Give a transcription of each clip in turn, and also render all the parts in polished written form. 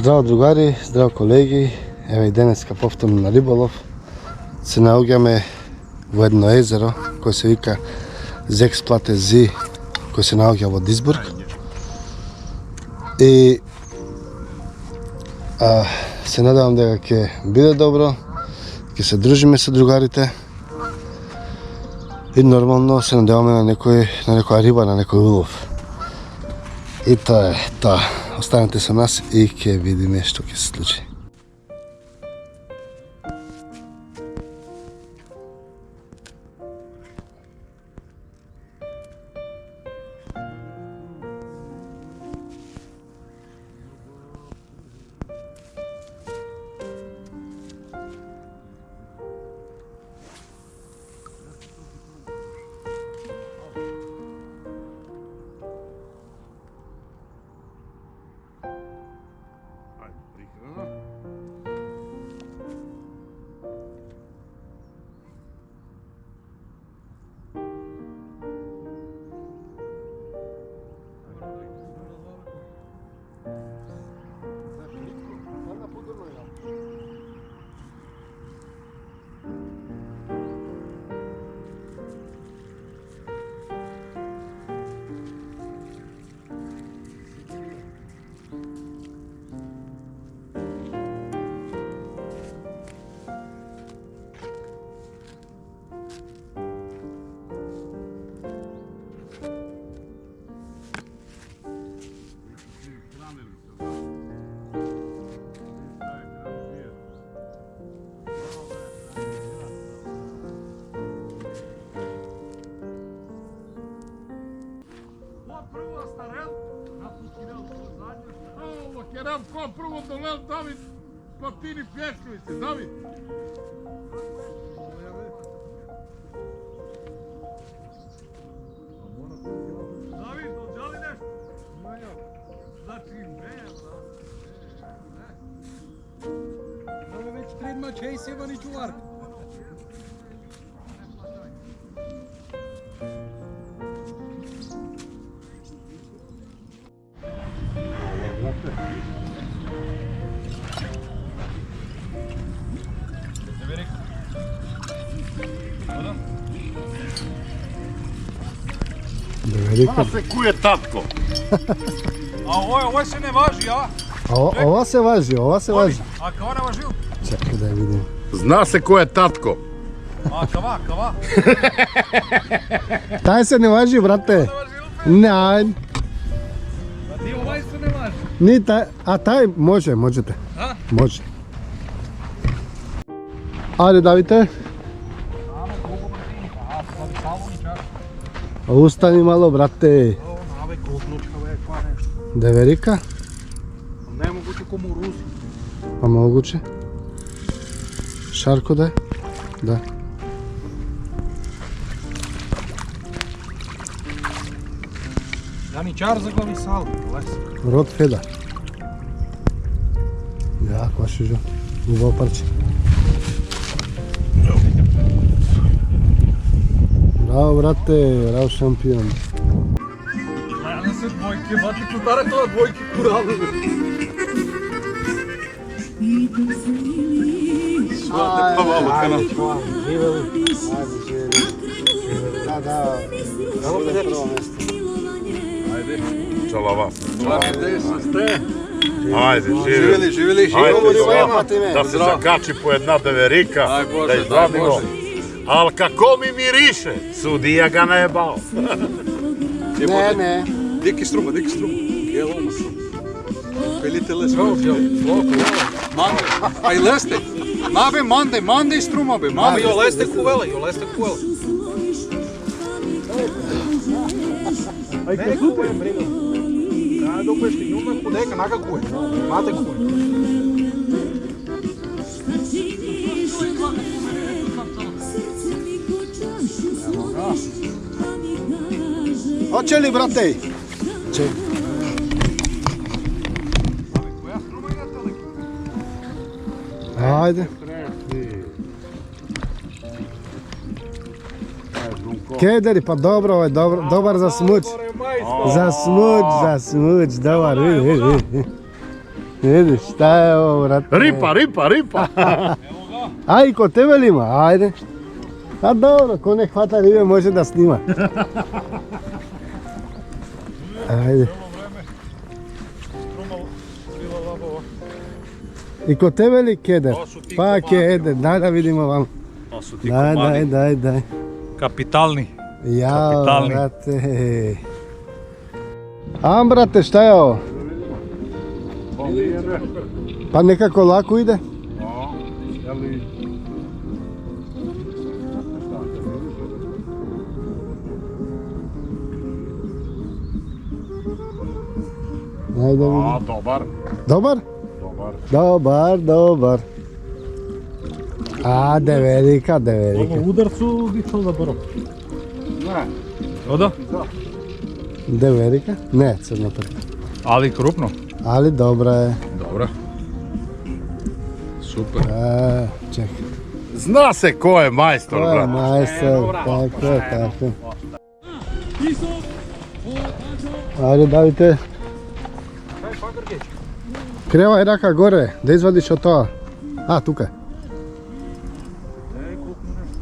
Здраво другари, здраво колеги, ево и денеска повторно на риболов. Се наоѓаме во едно езеро кој се вика Зексплатези, кој се наоѓа во Дисбург. И се надевам дека ќе биде добро, ќе се дружиме со другарите и нормално се надеваме на некоја риба, на некој улов. И тоа е тоа. Останете со нас и ќе видиме што ќе се случи. Керам ко прво долел Давид, па ти ни пјешкавите, Давид. Давид, доđали нешто? Значи не, Ама веќе тредма чеј сева ни чувар. Зна се кој е татко. А овој се не важи, а? Ова се важи, ова се важи. А кава не важил? Чекај да ја видим. Зна се кој е татко. А кава? Тај се не важи, брате. Не, ајде. А ти овај се не важи. Не, тај, а тај можете. А? Може. Ајде, Давите. Ама колку брати? А, само ни чаш. Устани мало, брате. О, наве котлучка бе, ква нешто. Деверика? Не могуќе кому руси. Па могуче. Шарко да е? Да. Јаничар за глави сал, лес. Род Феда. Ja, кваши жо. Убаво парче. Браво, брате, браво шампион. Гледа се двојки, бати кударе тоа двојки курали. Да. Ајде, чалава. Ајде, живели. Да се закачи по една деверика, да изладимо. Ал како ми мирише, судија га не е бал. Не. Дики струма. Гелома. Пелите лес. Манде. Ај лесте. Мабе, манде и струма бе. Ама ја лесте кувела. Ај како е време? Да, доку ще имаме подека, нака кое. Мате кое. Hoće li, brate? Ček. Ajde. Kederi, pa dobro, ovo je dobar za smuć. Za smuć, dobar, vidi. Vidiš, šta je ovo, brate? Ripa. A i kod tebe li ima? Ajde. A dobro, ko ne hvata ribe može da snima. Ajde. I kod tebe li keder? Pa keder, daj da vidimo vam. To su ti komadi. Daj. Kapitalni. Jao, Kapitalni. brate. Am, brate, šta je ovo? Pa nekako lako ide. Ajde vidim. Dobar. Dobar. A, develika. Ovo udarcu bi čuo da bro. Odo? Develika? Ne, crno prka. Ali krupno. Ali dobra je. Dobro. Super. Čekaj. Zna se ko je majstor, To je brate. majstor, tako. Ajde, davite. Krevaj raka gore, da izvadiš od toga. A, tukaj. Не, крупно нещо.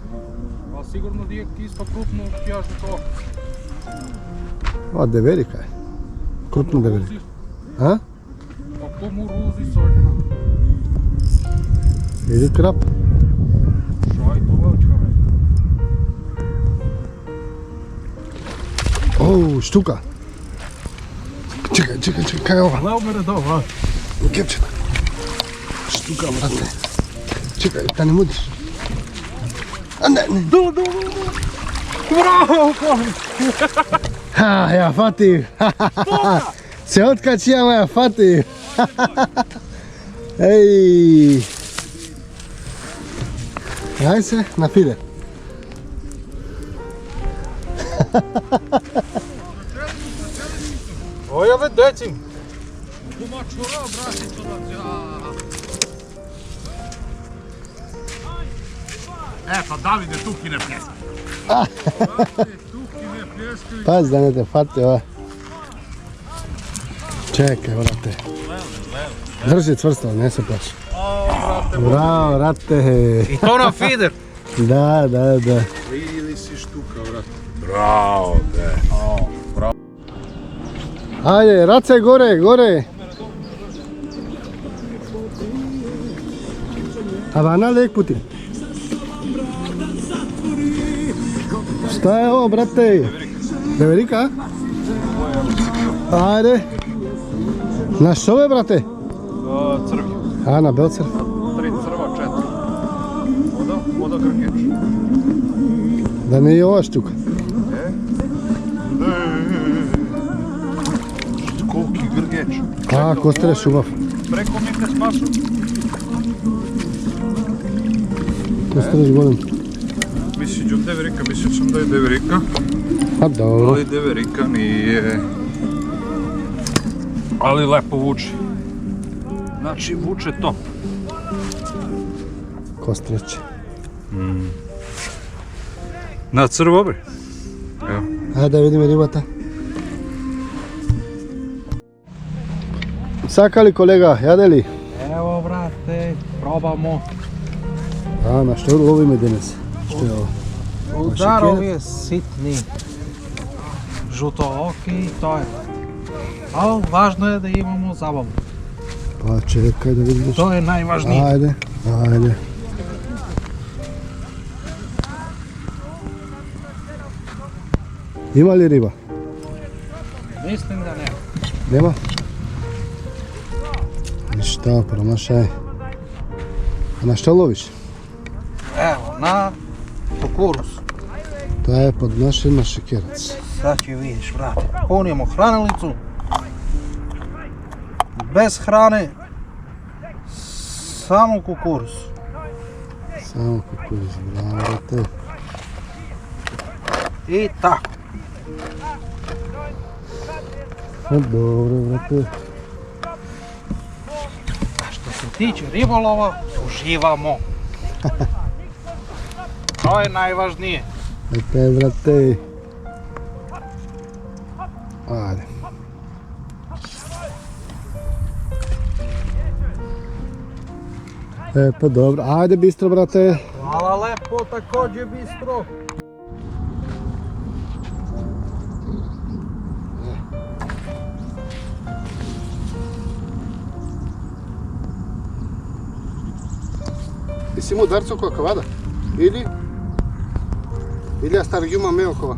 А сигурно ти е кисто крупно, пияш до това. O, develika je. Krupno develika. A? А по-му рузи сордина. Vidi krap. Шай, това е чаре. O, štuka. Čekaj, kaj je ova? Лео ме редова. Kepčina. Štuka, brate. Čekaj, da ne mudiš. A ne. Браво! Ha, ja fativ. Se otkačijama, ja fativ. Ej. Daj se, na fide. Ой, я ведецим. Pa Davide, tu kine pljeska. Pazi da ne te fati ova. Čekaj, vrate. Drži cvrsto, ne se plaši. Bravo, vrate. И то на фидер. Da. Ili si štuka, vrat. Bravo, be. Ajde, race gore. Havana lek puti. Šta je ovo, brate? Develika? Ajde. Na što je, brate? Crvi. A, na belcer. 3 crva, 4. Voda grnječ. Da nije ova štuka. Koliki grnječ. A, kostere šumav. Preko mi te spasu. Kostere žgolim. Mislio deverika, mislio sam da je deverika. A, dobro. Ali deverika nije. Ali lepo vuče. Znači vuče top. Kostreće. Na crvo bre. Evo. Ajde da vidimo ribata. Sakali kolega, jade li? Ево, брате, пробамо. A, na što lovime danas? Što je ovo? Ударови ситни. Жутооки и тоа е. А важно е да имамо забава. Pa čekaj da vidiš. Тоа е најважније. Ajde. Ima li riba? Мислим да не. Nema? Ništa, promašaj. A na što loviš? Ево, на кукуруз. To je podnošen na šekerac. Sad ќе видиш, брате. Понijemo хранилицу. Без хране. Само кукуруз. Samo kukuruz, bravo te. И така. Добро, брате. А што се тиче риболова, уживамо. Тоа е најважнije. Ајде, брате. Ајде. Па добро. Ајде, бистро, брате. Hvala lepo, takođe bistro. И си му дарцо која кавада? Или ја старгиума меокова?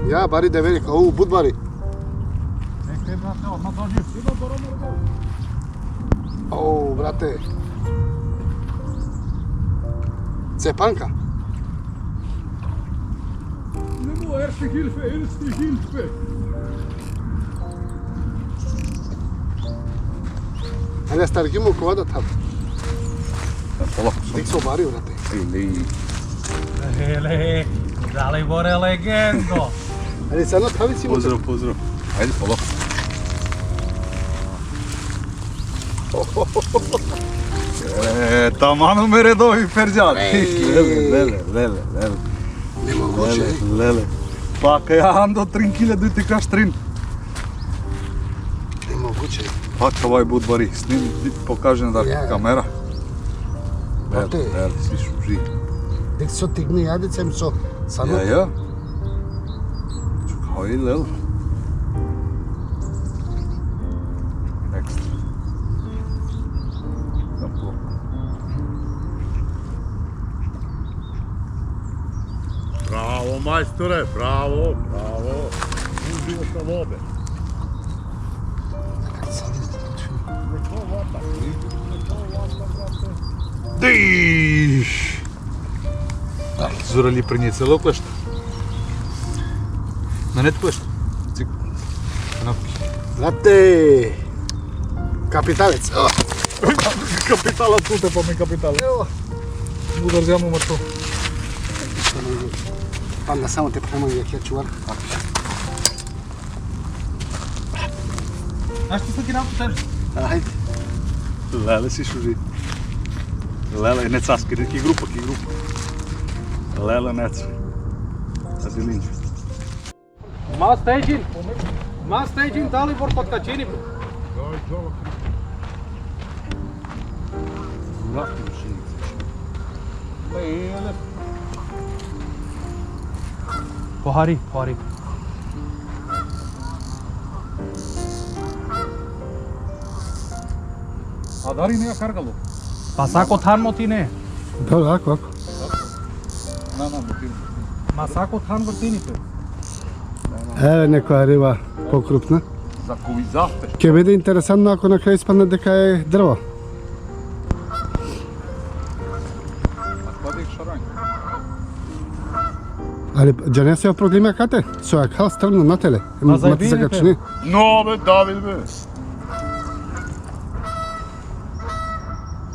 Ја, бари да велика, оу, будбари. Нека брате, одма доđi. Има доромор гол. Оу, брате. Цепанка? Nemo erste Hilfe. Ајде, старгиума кавада там. Polako, Дик се обари, брате. Ili... Леле, дали горе легендо. Ајде, сега направи си му. Pozdrav. Ajde, polako. Тамано ме редови перџан. Леле. Немогуче. Леле. Па кај андо 3000 и ти каш трин. Немогуче. Па кавај будбари, сними, покажи на камера. Брате. Леле, си шужи. Дик се тигни, ајде, цем со. Сано. Ja. Чукај, леле. Next. Браво, мајсторе, браво. Уживо sa воде. Диш! Зурали принесела клешта. На нет клешта. Цик. Брате. Капиталец. Капитала туте па ме капитала. Ево. Удар зјамо мртво. Панда само те премам ја ќе чувар. А што се ти работиш? Ајде. Леле си шужи. Леле не цаски, ки група. Леле не цаски. Азилин. Мастејджин, Далибор подкачини. Похари. А дари не ја каргало. Па сако танмо ти не. Добро, ако. На, мотив. Ма сако тан вртините. Еве некоја риба покрупна. За кој зафте. Ќе биде интересантно ако на крај испадне дека е дрво. А спади шарањ. Али џане се проблема кате? Со ја кал стрмно на теле. Ма за Мате ебините. закачни. No, bе, Давид, бе.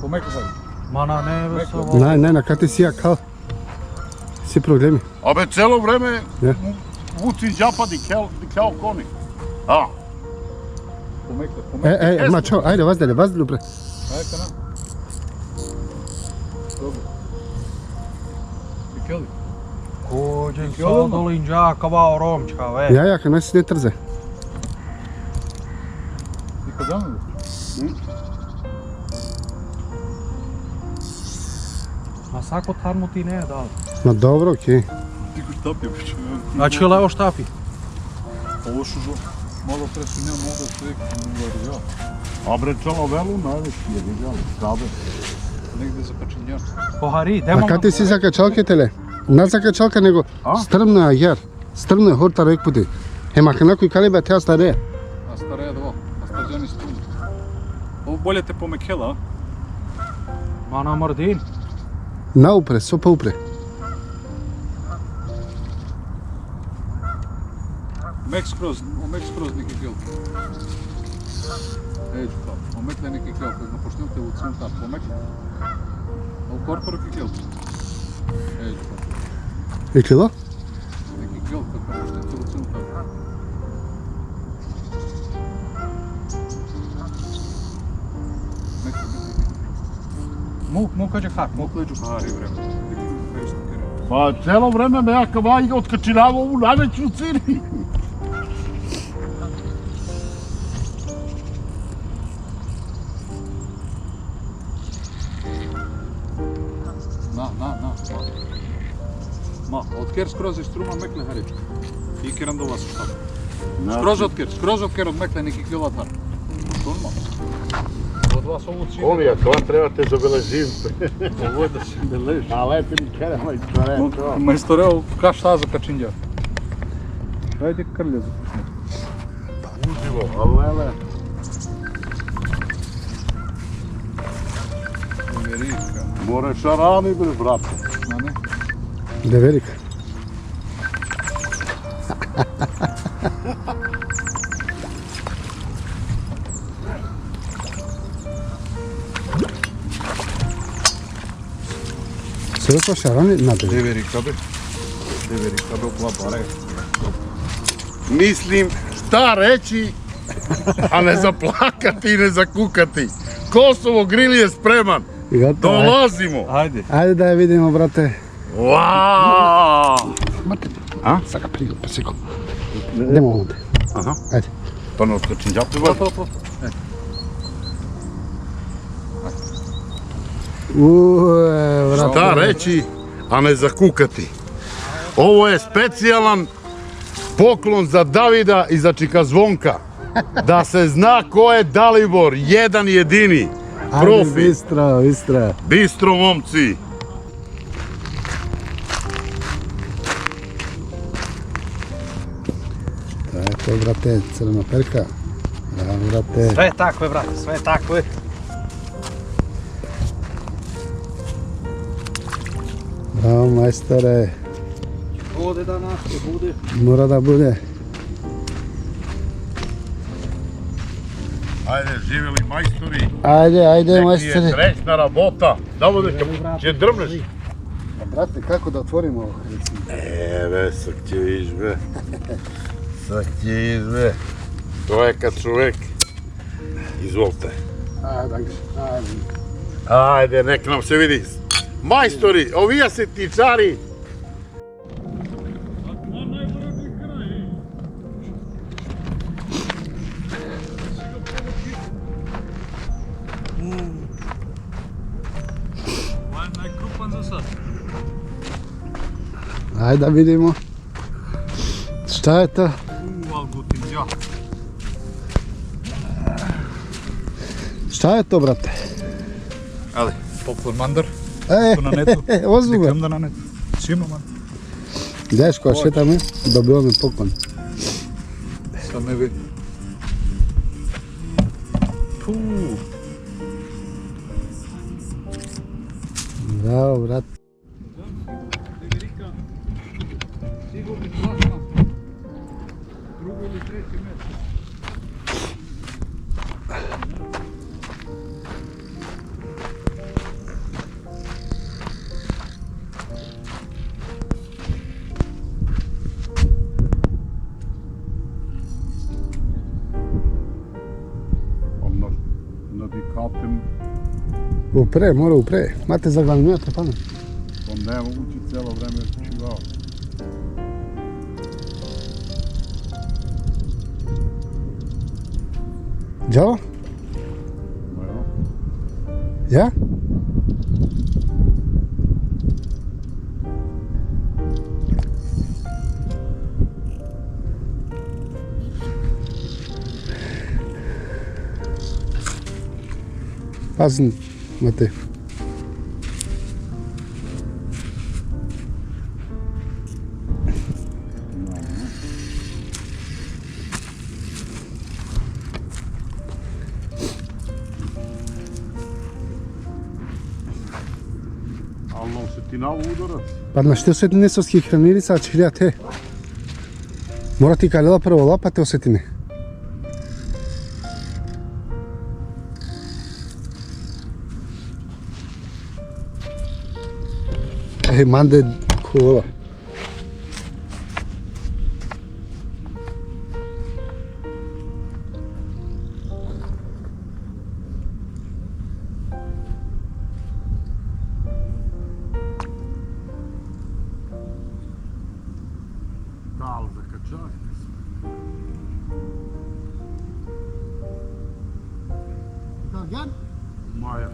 Помека фај. Мана не бе со во. Не, на кате си ја кал. Си проблеми. Абе, цело време Ја. вуци запади, кел кони. А, Помека. Мачо, ајде, вазделе, бре. Ајде кана. Добро. Пикели. Коđen со долинџа кава ромчка, ве. Ја, кај нас не трзе. И кај Ма сако танмо ти не, да. Ма добро, окей. Ти кој тапи, биче. Значи лево штапи. Ово шужо. Мало преси не мога човек да ја. абре, цело вело највеќе ја видел, кабе. Негде за пачињар. Похари, А демо. кате си закачалке теле? На закачалка него стрмно е јар. Стрмно е хорта рек пути. Ема кај некој калибе теа стареја. А стареја два. А стаџани стуни. Ово боле те помекела, Мана мрдин. Наупре, со поупре. Мекс кроз неки гел. Еј, па, омекле неки гел, кога го почнете во центар, помекле. О корпоро ки гел. Еј, па. И кило? Neki kilo, kako što je to ucunka. Му каđe хар. Mogu leđu hari, vreme. Pa celo vreme me ja kavaj otkačinavao ovu najveću cini. Na. Ma, odker skroz iz struma mekle harička. I keram do vas u štabu. Skroz odker od mekle neki kilovatar. Šunma. Od vas ovu cinu. Ovija, това trebate zabeležiti. Ovo je da se ne leži. A lepim kerama i čare. Majstoreo, каш таа за качинџа. Хајде крле за пушне. Uživo, ali lele. Verika. More šarani bre, brate. Na ne? Да велика. Sve to šarani nadalje. Verika be. Verika be okla bare. Mislim, šta reći, a ne zaplakati i ne zakukati. Kosovo grill je spreman. I gotovo. Dolazimo. Ajde. Ajde da je vidimo, brate. Wow! Mate. A? Saka prigo, pa seko. Idemo ovdje. Aha. Ajde. Pa ne otkačim džape, To. Brate. Šta reći, a ne zakukati. Ovo je specijalan poklon za Davida i za Čika Zvonka. Da se zna ko je Dalibor, jedan jedini. Ajde, Profi. bistro. Bistro momci. To je to, brate, crna perka. Bravo, brate. Sve takve, brate, sve takve. Bravo, majstore. Ovde danas bude. Mora da bude. Ajde, živeli majstori. Ajde, Nek je majstore. srećna rabota. Da bude će drmneš. Brate, kako da otvorimo ovo? Eve, sak će izbe. Sak će izbe. To je kad čovek. Izvolite. Ajde, nek nam se vidi. Majstori, ovija se tičari. Ovo je najkrupan za sad. Ajde da vidimo. Šta je to? Algutin, ja. Šta je to, brate? Ali, poklon mandar. Ej, Na netu. ozvu ga. Dikam da na netu. Simo man. Dečko, šetame, dobivamo poklon. Sad ne vidi. Puuu. Bravo, brate. Verika. Sigurno plasma. Drugo ili treći met. Da bi kapim, Upre, mora upre. Mate za glavnjata, pana. on ne moguće celo vreme čivao. Đavo? Ja? Pazi, Mate. Ali se ti nalo udarac. Pa na što osjetine sovski hranilica, će hrija te? Mora ti kaljela prvo lopate osjetine. Ej, mande kola. Dal zakačak. Again? Maja.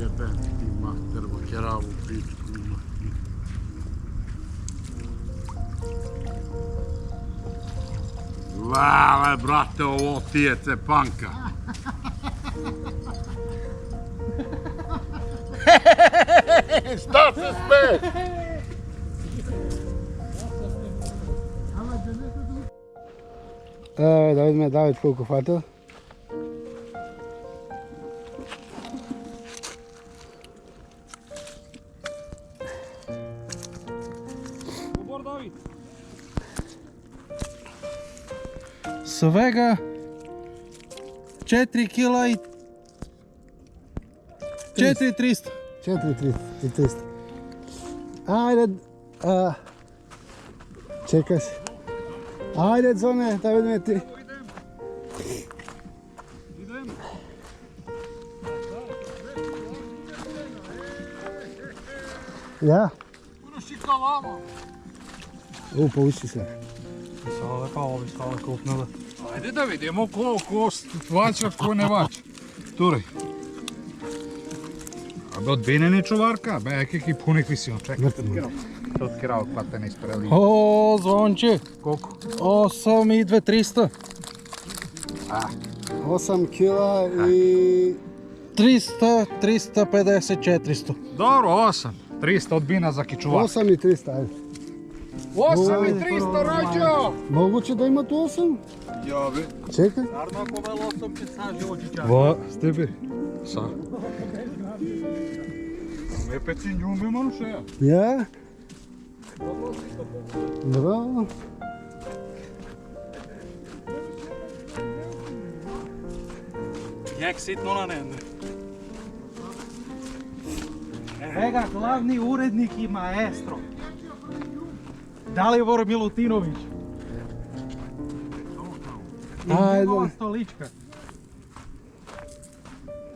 Jebem ti mater, bakeravu pičku mater. Vale, brate, ovo ti je cepanka. Šta se smeješ? Da vidimo David koliko hvatio. Добар, Давид. Свега 4 кила и 4300. 4.300. Ajde, čekaj se. Ajde, Zone, da vidimo ti. Idem. Ja? Ono šikavamo. Povuči se. Sada pa ovi stale kopnele. Ajde da vidimo ko vaća, ko ne vaća. Тури. Абе од бене не чуварка, бе еки пуни висино, чекай. Tot керал платен изпрели. О, Звонче, Колку? 8 и 2300. 8 kila i... 300, 350, 400. Добро, 8. 300 од бина за кичувар. 8 i 300, ajde. 8 и 300 раđo! Moguće da ima tu 8? Ја бе. Čekaj. Арно ако вел 8 ќе сажи очиќа. Во, степи. Са. Ме пецин ѓумби мануше. Ja? Bravo. Јак ситно на ненде. Ега, главни уредник и маестро. Далибор Милутиновиќ. Ajde. Njegova stolička.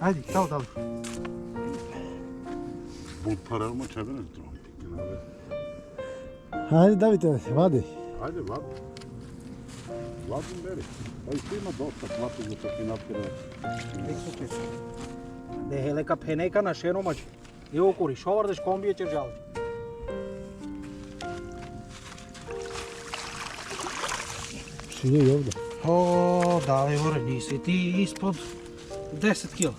Ajde, kao dali. Bud paralmo čebene stroj. Ajde, Davide, vadi. Ajde, vlad. Vladin beri. Pa i ti ima dosta platu za čak i napire. De heleka peneka na šenomač. Evo kori, šovar deš kombije će žal. Šilje i ovdje. O, Dalibor, nisi ti ispod 10 kila.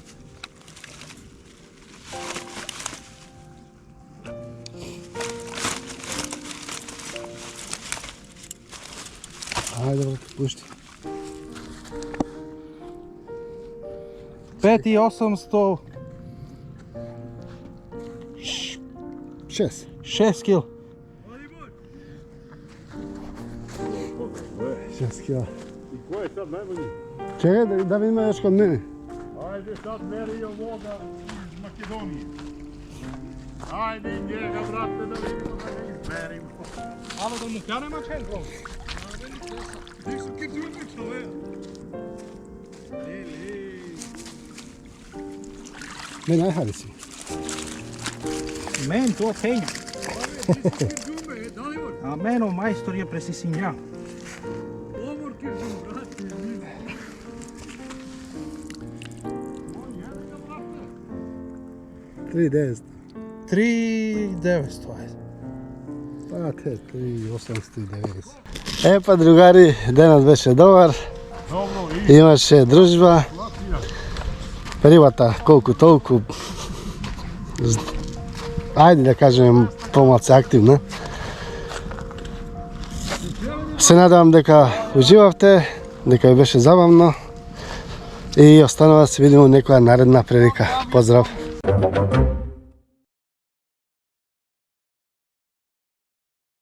Ajde, brate, pušti. 5800. 6. 6 kila. 6 kila. I ko je sad najbolji? Čekaj, da vidimo još kod mene. Ajde sad meri ovoga iz Makedonije. Ajde njega, brate, da vidimo da ga izberimo. Ali da mu kjanema čenkom. Nisu kiduni čove. Ne, najhali si. Men, to penja. Kiduni, Dalibor. A meno majstor je presisinja. Omor kiduni, brate. 3.900. 3900, ajde. Pa te 3.890. E pa drugari, danas беше dobar. Dobro, i Имаше дружба. Latvija. Рибата колку толку. Ајде да кажем помалку активна. Се надевам дека уживавте, дека ви беше забавно и останува да се видиме у некоја наредна прилика. Поздрав!